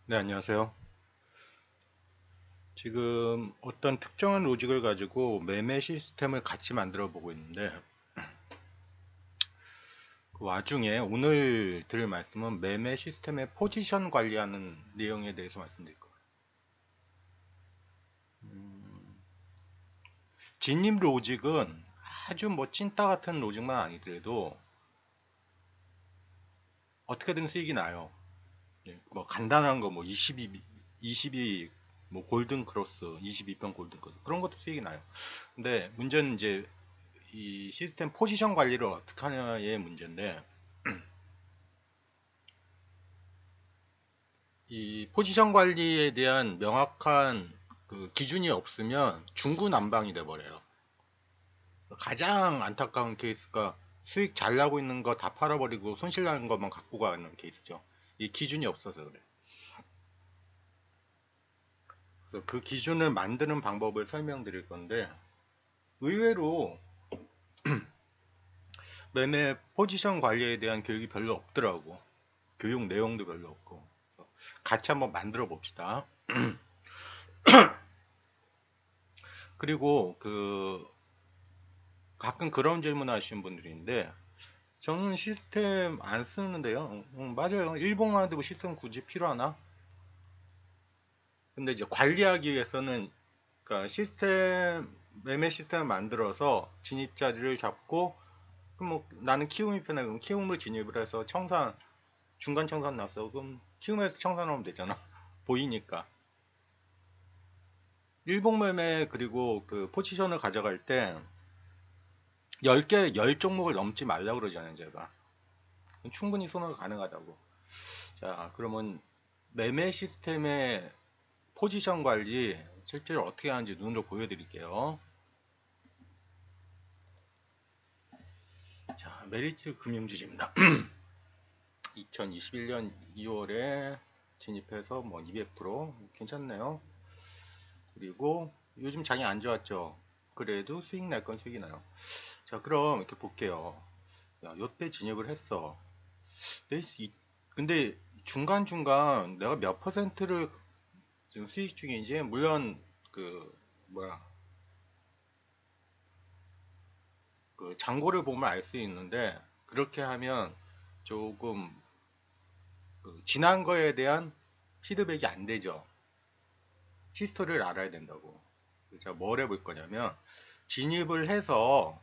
네, 안녕하세요. 지금 어떤 특정한 로직을 가지고 매매 시스템을 같이 만들어 보고 있는데, 그 와중에 오늘 드릴 말씀은 매매 시스템의 포지션 관리하는 내용에 대해서 말씀드릴 거예요. 진입 로직은 아주 뭐 찐따 같은 로직만 아니더라도 어떻게든 수익이 나요. 예, 뭐 간단한 거 뭐 22 뭐 골든 크로스, 22편 골든 크로스 그런 것도 수익이 나요. 근데 문제는 이제 이 시스템 포지션 관리를 어떻게 하냐의 문제인데, 이 포지션 관리에 대한 명확한 그 기준이 없으면 중구난방이 돼 버려요. 가장 안타까운 케이스가 수익 잘 나고 있는 거 다 팔아버리고 손실 나는 것만 갖고 가는 케이스죠. 이 기준이 없어서 그래. 그래서 그 기준을 만드는 방법을 설명드릴 건데, 의외로 매매 포지션 관리에 대한 교육이 별로 없더라고. 교육 내용도 별로 없고. 그래서 같이 한번 만들어 봅시다. 그리고 그 가끔 그런 질문 하시는 분들이 있는데, 저는 시스템 안 쓰는데요. 맞아요. 일본어도 시스템 굳이 필요하나? 근데 이제 관리하기 위해서는, 그러니까 매매 시스템을 만들어서 진입자리를 잡고, 그럼 뭐 나는 키움이 편해. 그럼 키움으로 진입을 해서 중간 청산 났어. 그럼 키움에서 청산하면 되잖아. 보이니까. 일본 매매 그리고 그 포지션을 가져갈 때 10개, 10종목을 넘지 말라고 그러잖아요, 제가. 충분히 소화가 가능하다고. 자, 그러면 매매 시스템의 포지션 관리 실제로 어떻게 하는지 눈으로 보여드릴게요. 자, 메리츠 금융지주입니다. 2021년 2월에 진입해서 뭐 200% 괜찮네요. 그리고 요즘 장이 안 좋았죠. 그래도 수익 날 건 수익이 나요. 자, 그럼 이렇게 볼게요. 야, 요때 진입을 했어. 근데 중간중간 내가 몇 퍼센트를 지금 수익 중인지, 물론 그 뭐야, 그 잔고를 보면 알 수 있는데, 그렇게 하면 조금 그 지난 거에 대한 피드백이 안 되죠. 히스토리를 알아야 된다고. 제가 뭘 해볼 거냐면, 진입을 해서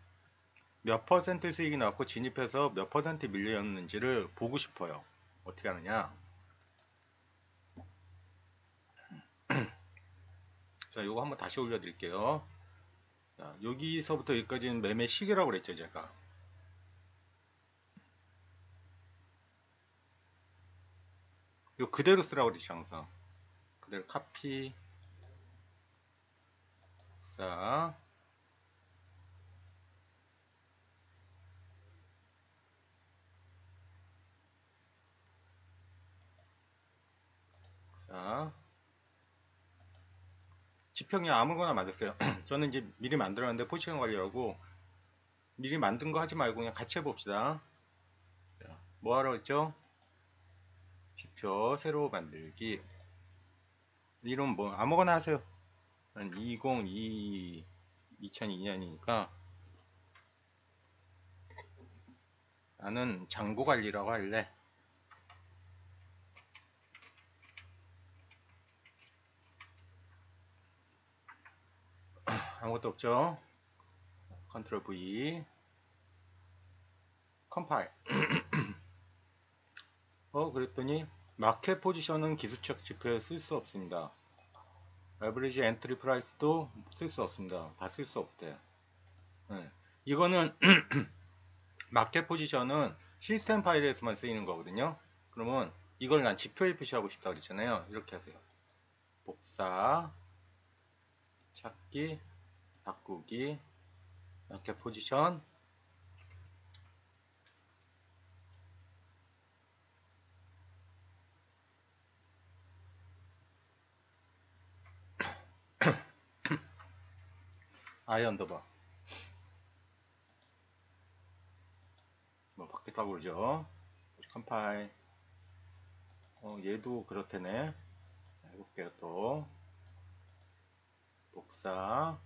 몇 퍼센트 수익이 나왔고 진입해서 몇 퍼센트 밀렸는지를 보고 싶어요. 어떻게 하느냐. 자, 이거 한번 다시 올려드릴게요. 자, 여기서부터 여기까지는 매매 시기라고 그랬죠, 제가. 이거 그대로 쓰라고 그랬죠, 항상. 그대로 카피, 자, 자, 지평이 아무거나 만들었어요. 저는 이제 미리 만들었는데 포지션 관리하고, 미리 만든 거 하지 말고 그냥 같이 해봅시다. 자, 뭐 하라고 했죠? 지표 새로 만들기. 이름 뭐 아무거나 하세요. 2002년이니까 나는 잔고 관리라고 할래. 아무것도 없죠? 컨트롤 V, 컴파일. 그랬더니 마켓 포지션은 기술적 지표에 쓸 수 없습니다. 에버리지 엔트리 프라이스도 쓸 수 없습니다. 다 쓸 수 없대. 네. 이거는 마켓 포지션은 시스템 파일에서만 쓰이는 거거든요. 그러면 이걸 난 지표에 표시하고 싶다 그랬잖아요. 이렇게 하세요. 복사, 찾기, 바꾸기, 마켓 포지션. I 언더바. 뭐 바뀌었다고 그러죠. 컴파일. 얘도 그렇다네. 해볼게요. 또 복사,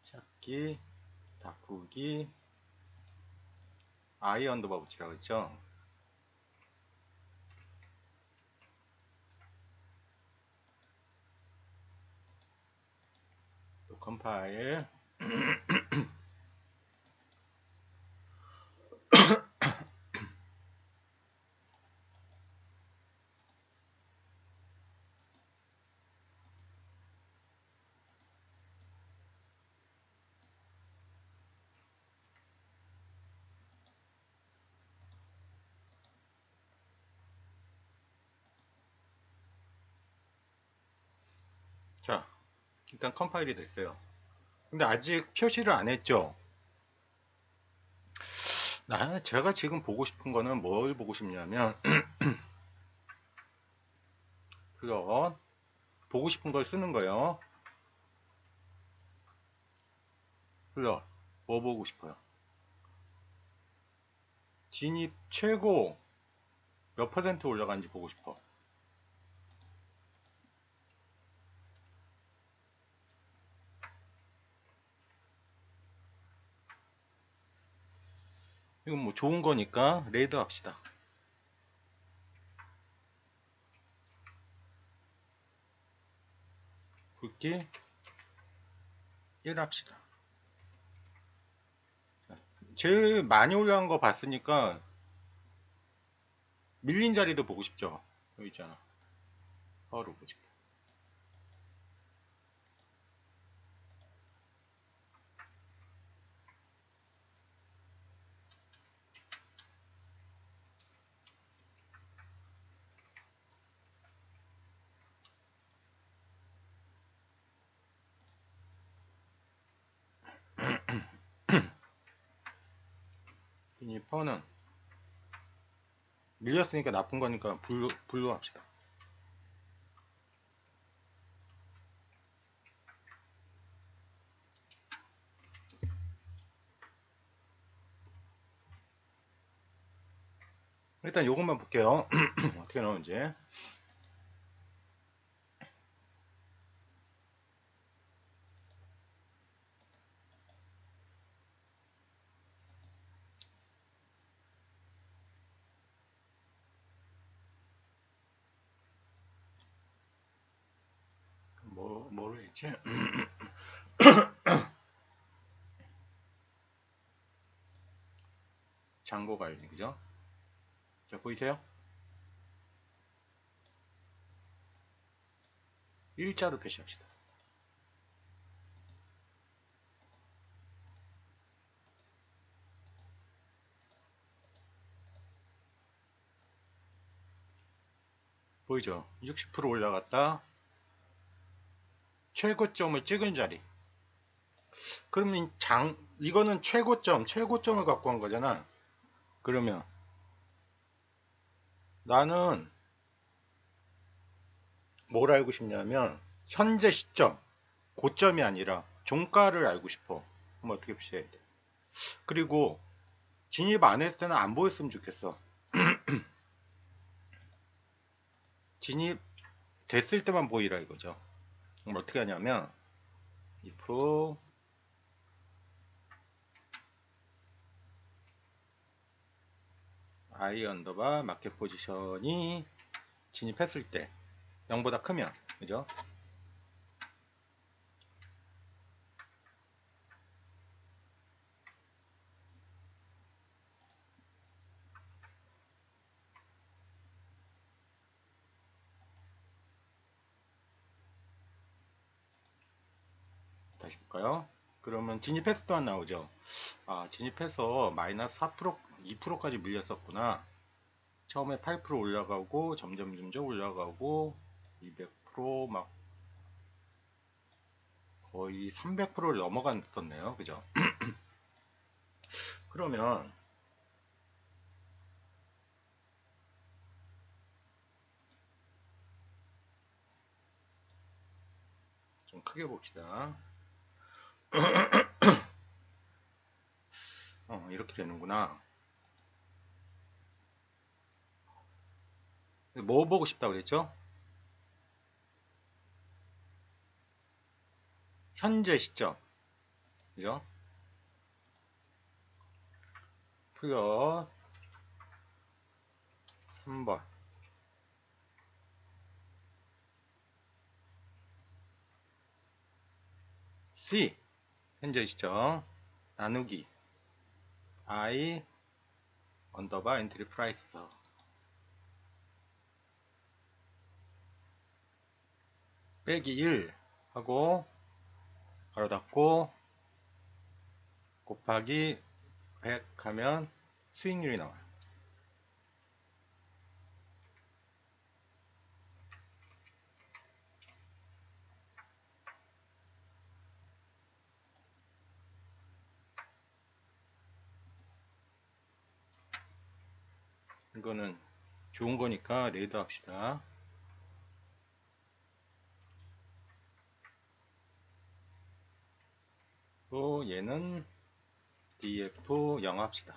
찾기, 바꾸기, I 언더바 붙이라고 했죠. 또 컴파일. 자, 일단 컴파일이 됐어요. 근데 아직 표시를 안 했죠. 제가 지금 보고 싶은 거는 뭘 보고 싶냐면 그거 보고 싶은 걸 쓰는 거예요. 그래, 뭐 보고 싶어요? 진입 최고 몇 퍼센트 올라간지 보고 싶어. 이건 뭐 좋은 거니까 레이더 합시다. 굵기 1 합시다. 제일 많이 올라간 거 봤으니까 밀린 자리도 보고 싶죠. 여기 있잖아. 바로 보지. 이퍼는 밀렸으니까 나쁜 거니까 불로 합시다. 일단 요것만 볼게요. 어떻게 나오는지. 뭐로 했지? 잔고 관리, 그죠? 자, 보이세요? 일자로 표시합시다. 보이죠? 60% 올라갔다. 최고점을 찍은 자리. 그러면 이거는 최고점을 갖고 한 거잖아. 그러면 나는 뭘 알고 싶냐면 현재 시점, 고점이 아니라 종가를 알고 싶어. 그럼 어떻게 표시해야 돼? 그리고 진입 안 했을 때는 안 보였으면 좋겠어. 진입 됐을 때만 보이라 이거죠. 그럼 어떻게 하냐면 if I 언더바 마켓 포지션이 진입했을 때 0보다 크면, 그죠? 다시 볼까요? 그러면 진입했을 때만 나오죠. 아, 진입해서 마이너스 4%, 2%까지 밀렸었구나. 처음에 8% 올라가고 점점 올라가고 200%막 거의 300%를 넘어갔었네요. 그죠? 그러면 좀 크게 봅시다. 이렇게 되는구나. 뭐 보고 싶다 그랬죠? 현재 시점, 그죠? 플러스 3번. C, 현재 시점, 나누기 I 언더바 엔트리 프라이스 빼기 1 하고 가로 닫고 곱하기 100 하면 수익률이 나와요. 이거는 좋은 거니까 레이더 합시다. 또 얘는 DF 0 합시다.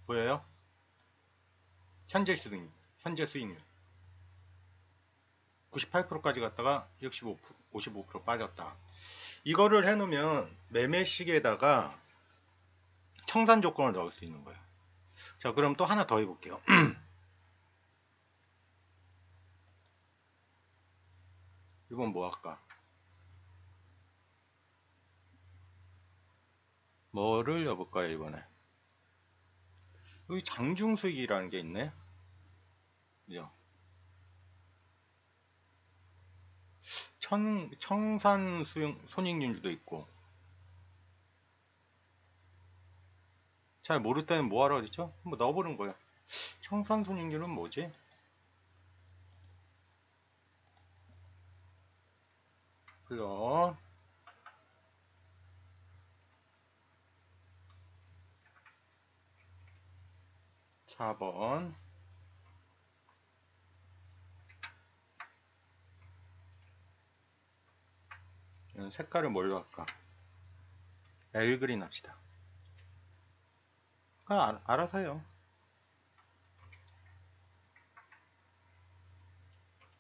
보여요? 현재 수익률 98%까지 갔다가 55% 빠졌다. 이거를 해놓으면 매매 시계에다가 청산 조건을 넣을 수 있는 거예요. 자, 그럼 또 하나 더 해볼게요. 이건 뭐 할까? 뭐를 넣어볼까요, 이번에? 여기 장중수익이라는 게 있네. 그죠? 청산 손익률도 있고. 잘 모를 때는 뭐 하라 그랬죠? 한번 넣어보는 거야. 청산 손익률은 뭐지? 플러스 4번 색깔을 뭘로 할까? 엘그린 합시다. 그냥 알아서 해요.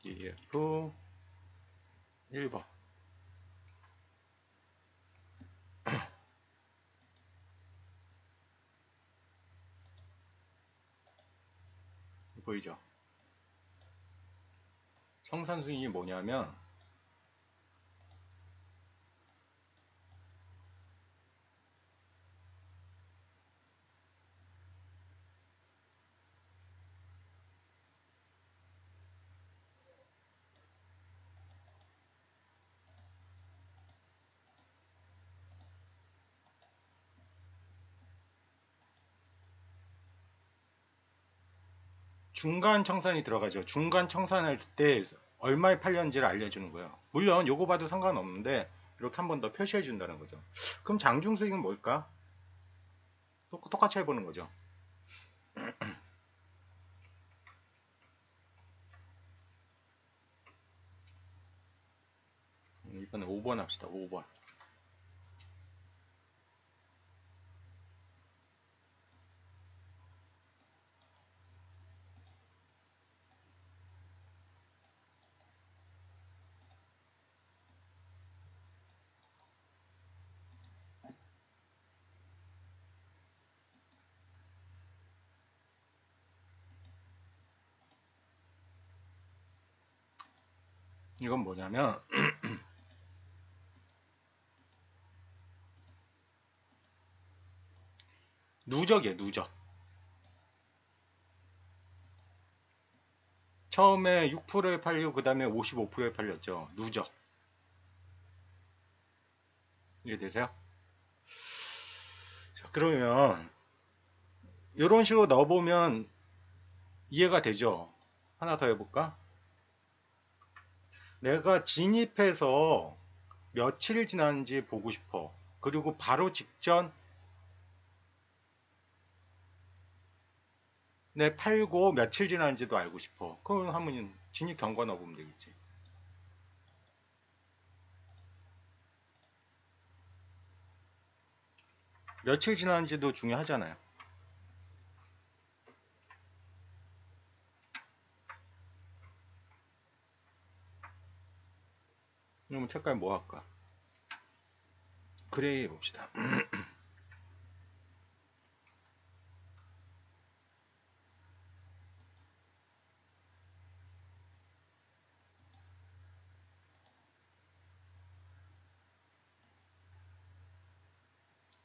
DF 1번 보이죠? 청산 수익이 뭐냐면 중간 청산이 들어가죠. 중간 청산할 때 얼마에 팔렸는지를 알려주는 거예요. 물론 요거 봐도 상관없는데 이렇게 한 번 더 표시해 준다는 거죠. 그럼 장중 수익은 뭘까? 똑같이 해보는 거죠. 이번에 5번 합시다. 5번. 이건 뭐냐면 누적이에요. 누적. 처음에 6%에 팔리고 그 다음에 55%에 팔렸죠. 누적. 이해되세요? 자, 그러면 이런 식으로 넣어보면 이해가 되죠. 하나 더 해볼까? 내가 진입해서 며칠 지났는지 보고 싶어. 그리고 바로 직전 내 팔고 며칠 지났는지도 알고 싶어. 그럼 하면 진입 경과 넣어보면 되겠지. 며칠 지났는지도 중요하잖아요. 그러면 색깔 뭐 할까? 그레이 해봅시다.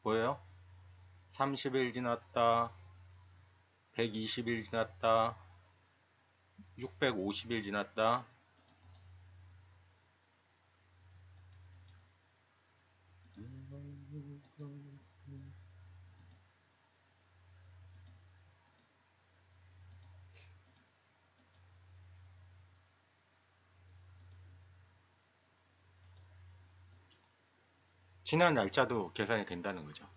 뭐예요? 30일 지났다, 120일 지났다, 650일 지났다. 지난 날짜도 계산이 된다는 거죠.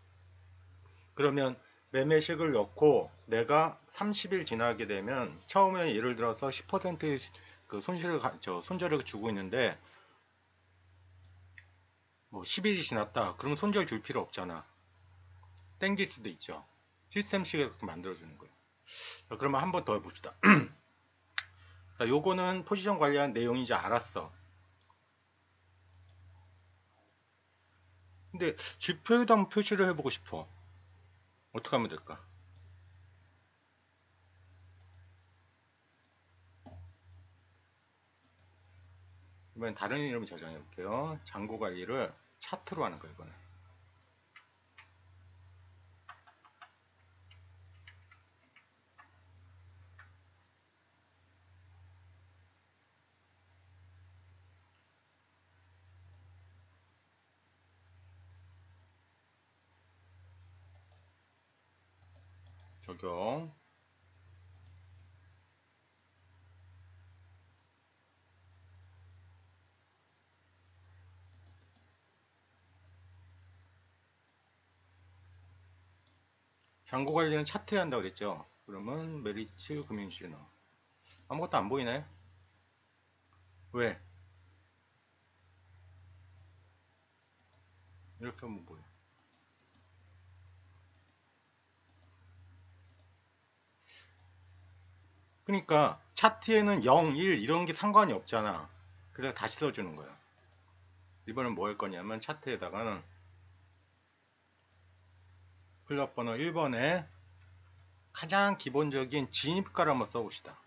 그러면 매매식을 넣고 내가 30일 지나게 되면 처음에 예를 들어서 10%의 그 손절을 주고 있는데 뭐 10일이 지났다. 그러면 손절 줄 필요 없잖아. 땡길 수도 있죠. 시스템식에 그렇게 만들어주는 거예요. 자, 그러면 한 번 더 해봅시다. 자, 요거는 포지션 관리한 내용인지 알았어. 근데 지표에도 한번 표시를 해보고 싶어. 어떻게 하면 될까? 이번엔 다른 이름 저장해 볼게요. 잔고 관리를 차트로 하는 거예요, 이거는. 적용. 잔고 관리는 차트에 한다고 그랬죠. 그러면 메리츠 금융시너. 아무것도 안 보이네. 왜? 이렇게 하면 보여. 그러니까 차트에는 0, 1 이런 게 상관이 없잖아. 그래서 다시 써주는 거야. 이번엔 뭐 할 거냐면 차트에다가는 클럽 번호 1번에 가장 기본적인 진입가를 한번 써봅시다.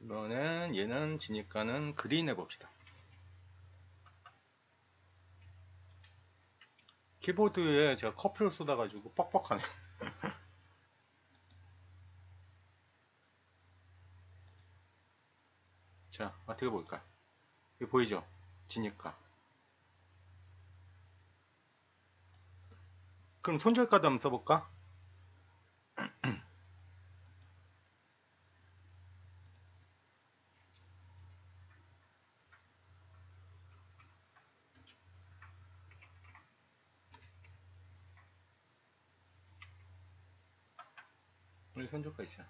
이번엔 얘는 진입가는 그린 해봅시다. 키보드에 제가 커피를 쏟아가지고 뻑뻑하네. 자, 어떻게 볼까? 이거 보이죠? 진입가. 그럼 손절가도 한번 써볼까? 우리 손절가 있잖아.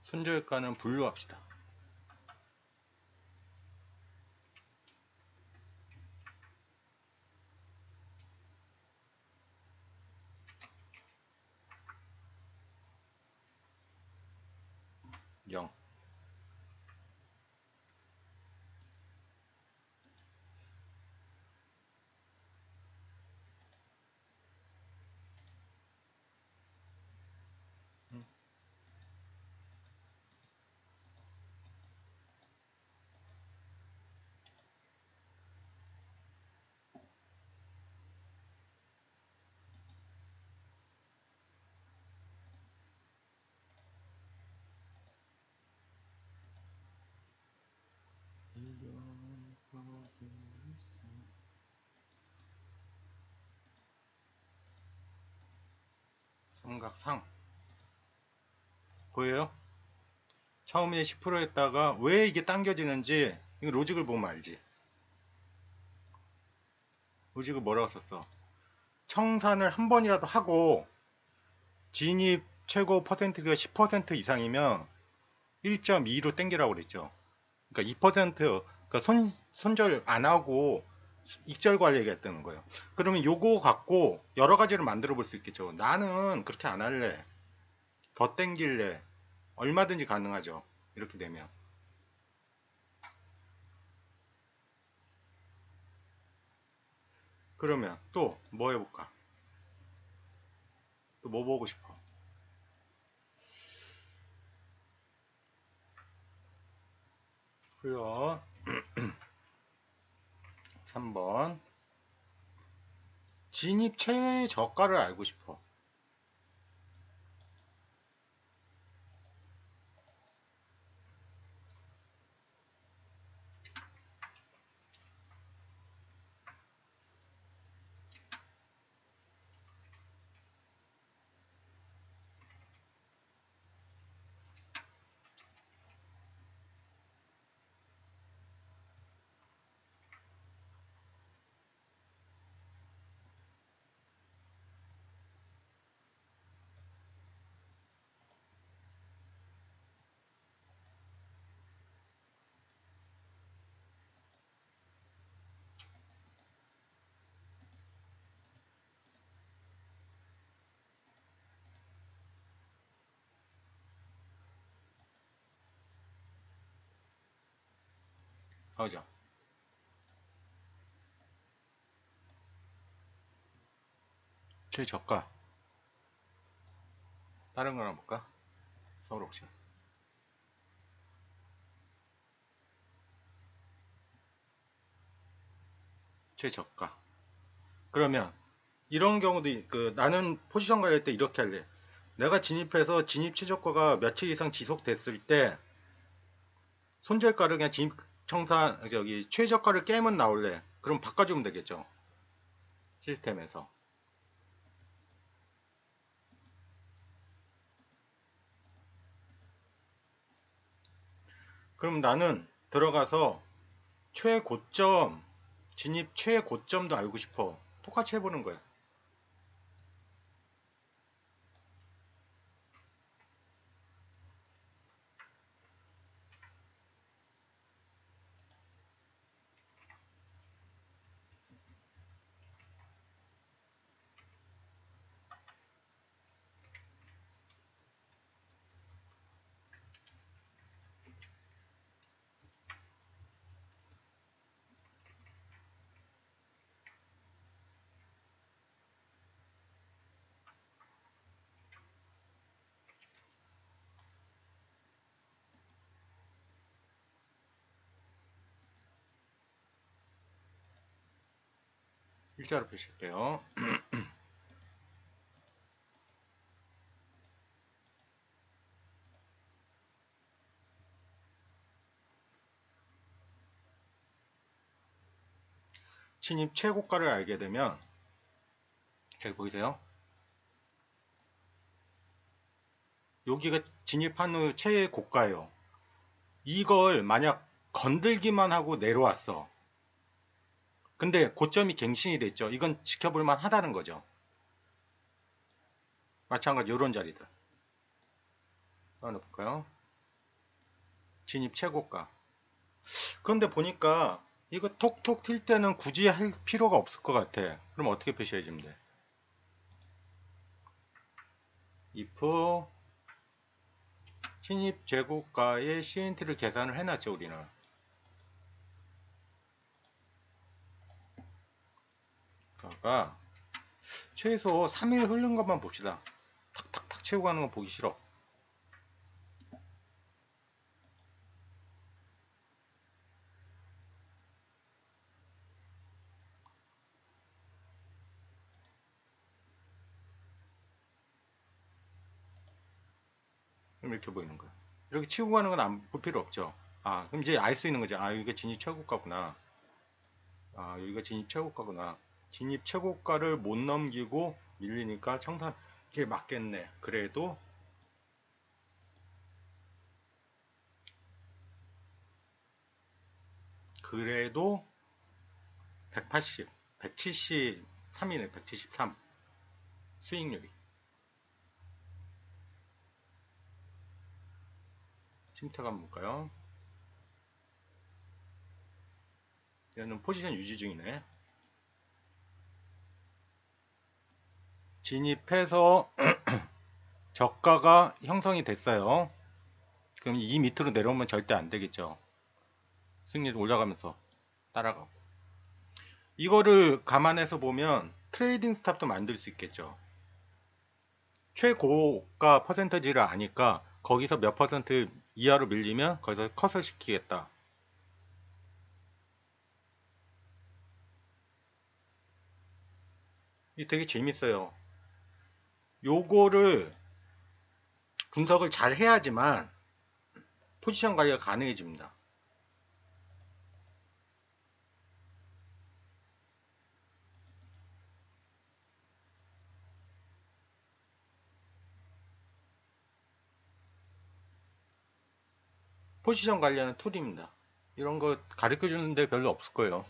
손절가는 분류합시다. 0. 삼각상 보여요? 처음에 10% 했다가 왜 이게 당겨지는지 이거 로직을 보면 알지. 로직을 뭐라고 썼어? 청산을 한 번이라도 하고 진입 최고 퍼센트가 10% 이상이면 1.2로 땡기라고 그랬죠. 그러니까 2% 그러니까 손절 안 하고 익절 관리 얘기했다는 거예요. 그러면 요거 갖고 여러 가지를 만들어 볼 수 있겠죠. 나는 그렇게 안 할래. 더 땡길래. 얼마든지 가능하죠. 이렇게 되면. 그러면 또 뭐 해볼까? 또 뭐 보고 싶어? 그래요. 3번. 진입 최저가를 알고 싶어. 나오죠. 최저가. 다른 거나 볼까? 서울 옥션. 최저가. 그러면 이런 경우도 나는 포지션 관리할 때 이렇게 할래. 내가 진입해서 진입 최저가가 며칠 이상 지속됐을 때 손절가를 그냥 진입 청산 저기 최저가를 깨면 나올래. 그럼 바꿔주면 되겠죠. 시스템에서. 그럼 나는 들어가서 최고점 진입 최고점도 알고 싶어. 똑같이 해보는 거야. 일자로 표시할게요. 진입 최고가를 알게 되면 여기 보이세요? 여기가 진입한 후 최고가예요. 이걸 만약 건들기만 하고 내려왔어. 근데 고점이 갱신이 됐죠. 이건 지켜볼만 하다는 거죠. 마찬가지 이런 자리들. 하나 볼까요? 진입 최고가. 그런데 보니까 이거 톡톡 튈 때는 굳이 할 필요가 없을 것 같아. 그럼 어떻게 표시해주면 돼? if 진입 최고가의 CNT를 계산을 해놨죠, 우리는. 그러니까 최소 3일 흐른 것만 봅시다. 탁탁탁 채우고 가는 거 보기 싫어. 이렇게 보이는 거야. 이렇게 치고 가는 건 안 볼 필요 없죠. 아, 그럼 이제 알 수 있는 거지. 아, 이게 진입 최고가구나. 아, 여기가 진입 최고가구나. 진입 최고가를 못 넘기고 밀리니까 청산 이게 맞겠네. 그래도 180, 173이네. 173 수익률이. 심터가 볼까요? 얘는 포지션 유지 중이네. 진입해서 저가가 형성이 됐어요. 그럼 이 밑으로 내려오면 절대 안 되겠죠. 수익률이 올라가면서 따라가고. 이거를 감안해서 보면 트레이딩 스탑도 만들 수 있겠죠. 최고가 퍼센터지를 아니까 거기서 몇 퍼센트 이하로 밀리면 거기서 컷을 시키겠다. 이 되게 재밌어요. 요거를 분석을 잘 해야지만 포지션 관리가 가능해집니다. 포지션 관리하는 툴입니다. 이런 거 가르쳐 주는데 별로 없을 거예요.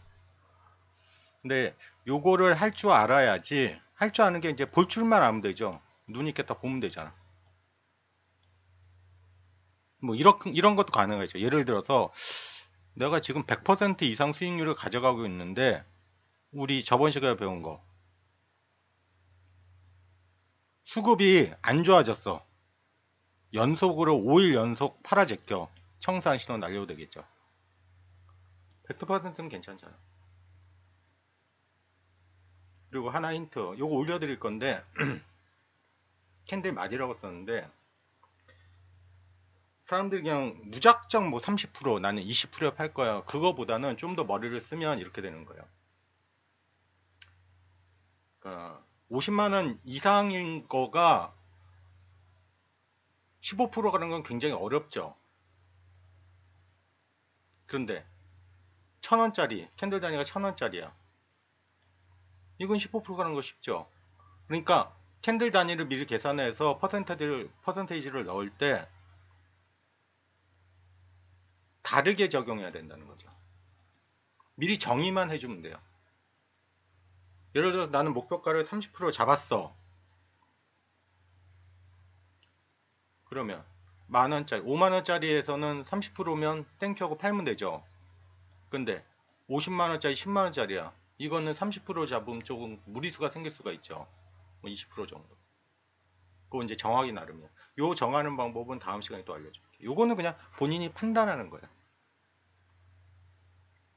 근데 요거를 할 줄 알아야지. 할 줄 아는 게 이제 볼 줄만 알면 되죠. 눈 있게 딱 보면 되잖아. 뭐 이런 것도 가능하죠. 예를 들어서 내가 지금 100% 이상 수익률을 가져가고 있는데 우리 저번 시간에 배운 거 수급이 안 좋아졌어. 연속으로 5일 연속 팔아 제껴 청산 신호 날려도 되겠죠. 100%는 괜찮잖아. 그리고 하나 힌트, 요거 올려드릴 건데 캔들 맞이라고 썼는데 사람들이 그냥 무작정 뭐 30% 나는 20%에 팔 거야. 그거보다는 좀 더 머리를 쓰면 이렇게 되는 거예요. 그러니까 50만 원 이상인 거가 15% 가는 건 굉장히 어렵죠. 그런데 1000원짜리 캔들 단위가 1000원짜리야. 이건 15% 가는 거 쉽죠. 그러니까 캔들 단위를 미리 계산해서 퍼센테이지를 넣을 때 다르게 적용해야 된다는 거죠. 미리 정의만 해주면 돼요. 예를 들어서 나는 목표가를 30% 잡았어. 그러면 만원짜리, 5만원짜리에서는 30%면 땡큐하고 팔면 되죠. 근데 50만원짜리, 10만원짜리야. 이거는 30% 잡으면 조금 무리수가 생길 수가 있죠. 뭐 20% 정도. 그거 이제 정하기 나름이야. 요 정하는 방법은 다음 시간에 또 알려줄게. 요거는 그냥 본인이 판단하는 거야.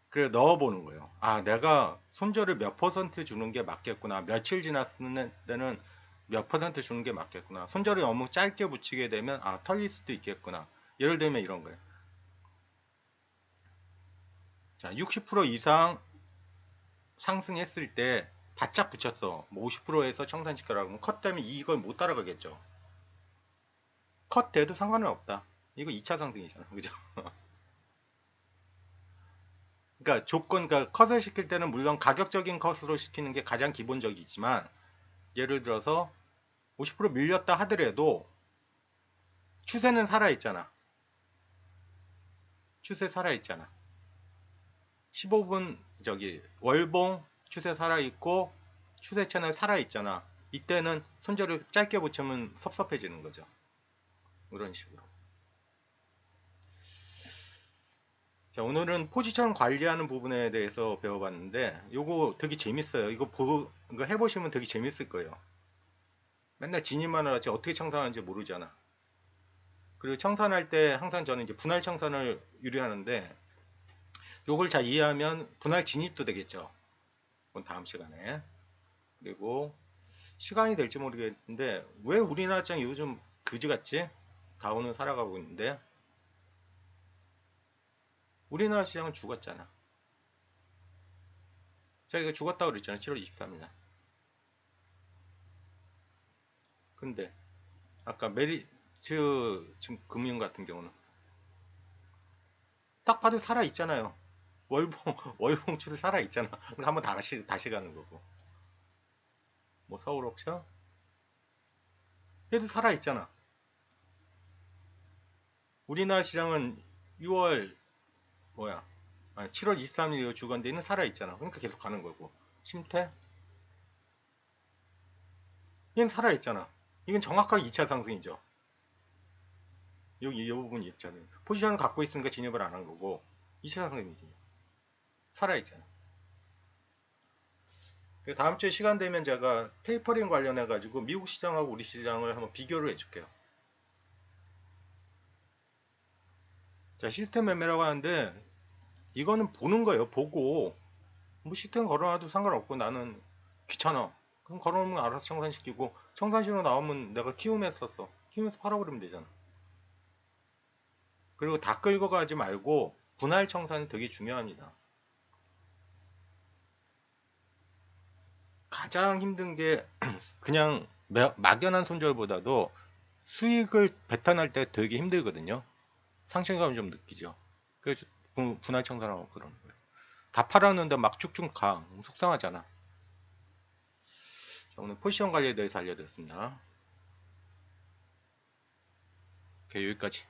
그래 넣어보는 거예요. 아, 내가 손절을 몇 퍼센트 주는 게 맞겠구나. 며칠 지났을 때는 몇 퍼센트 주는 게 맞겠구나. 손절을 너무 짧게 붙이게 되면 아, 털릴 수도 있겠구나. 예를 들면 이런 거예요. 자, 60% 이상 상승했을 때 바짝 붙였어. 뭐 50%에서 청산시켜라. 그럼 컷 되면 이걸 못 따라가겠죠. 컷 돼도 상관은 없다. 이거 2차 상승이잖아. 그죠? 그러니까 그러니까 컷을 시킬 때는 물론 가격적인 컷으로 시키는 게 가장 기본적이지만 예를 들어서 50% 밀렸다 하더라도 추세는 살아있잖아. 추세 살아있잖아. 15분 월봉 추세 살아있고 추세 채널 살아있잖아. 이때는 손절을 짧게 붙이면 섭섭해지는 거죠. 이런 식으로. 자, 오늘은 포지션 관리하는 부분에 대해서 배워봤는데 요거 되게 재밌어요. 이거 해보시면 되게 재밌을 거예요. 맨날 진입만 하지 어떻게 청산하는지 모르잖아. 그리고 청산할 때 항상 저는 이제 분할 청산을 유리하는데 요걸 잘 이해하면 분할 진입도 되겠죠. 그건 다음 시간에. 그리고 시간이 될지 모르겠는데 왜 우리나라 시장 요즘 그지같이 다운은 살아가고 있는데 우리나라 시장은 죽었잖아. 제가 이거 죽었다고 그랬잖아. 7월 23일. 근데 아까 메리츠 지금 금융 같은 경우는 딱 봐도 살아 있잖아요. 월봉 월봉 추세 살아 있잖아. 한번 다시 가는 거고. 뭐 서울옥션 얘도 살아있잖아. 우리나라 시장은 6월 뭐야 7월 23일 주간데는 살아있잖아. 그러니까 계속 가는 거고. 심태 얘는 살아있잖아. 이건 정확하게 2차 상승이죠. 여기 이 부분이 있잖아요. 포지션을 갖고 있으니까 진입을 안 한 거고 2차 상승이지. 살아있잖아. 그 다음 주에 시간 되면 제가 테이퍼링 관련해 가지고 미국 시장하고 우리 시장을 한번 비교를 해줄게요. 자, 시스템 매매라고 하는데 이거는 보는 거예요. 보고 뭐 시스템 걸어놔도 상관없고 나는 귀찮아. 그럼 걸어놓으면 알아서 청산시키고 청산시로 나오면 내가 키우면서 썼어. 키우면서 팔아버리면 되잖아. 그리고 다 끌고 가지 말고 분할 청산이 되게 중요합니다. 가장 힘든 게 그냥 막연한 손절보다도 수익을 배탄할 때 되게 힘들거든요. 상실감을 좀 느끼죠. 그래서 분할 청산하고 그러는 거예요. 다 팔았는데 막 쭉쭉 가. 속상하잖아. 자, 오늘 포지션 관리에 대해서 알려드렸습니다. 오케이, 여기까지.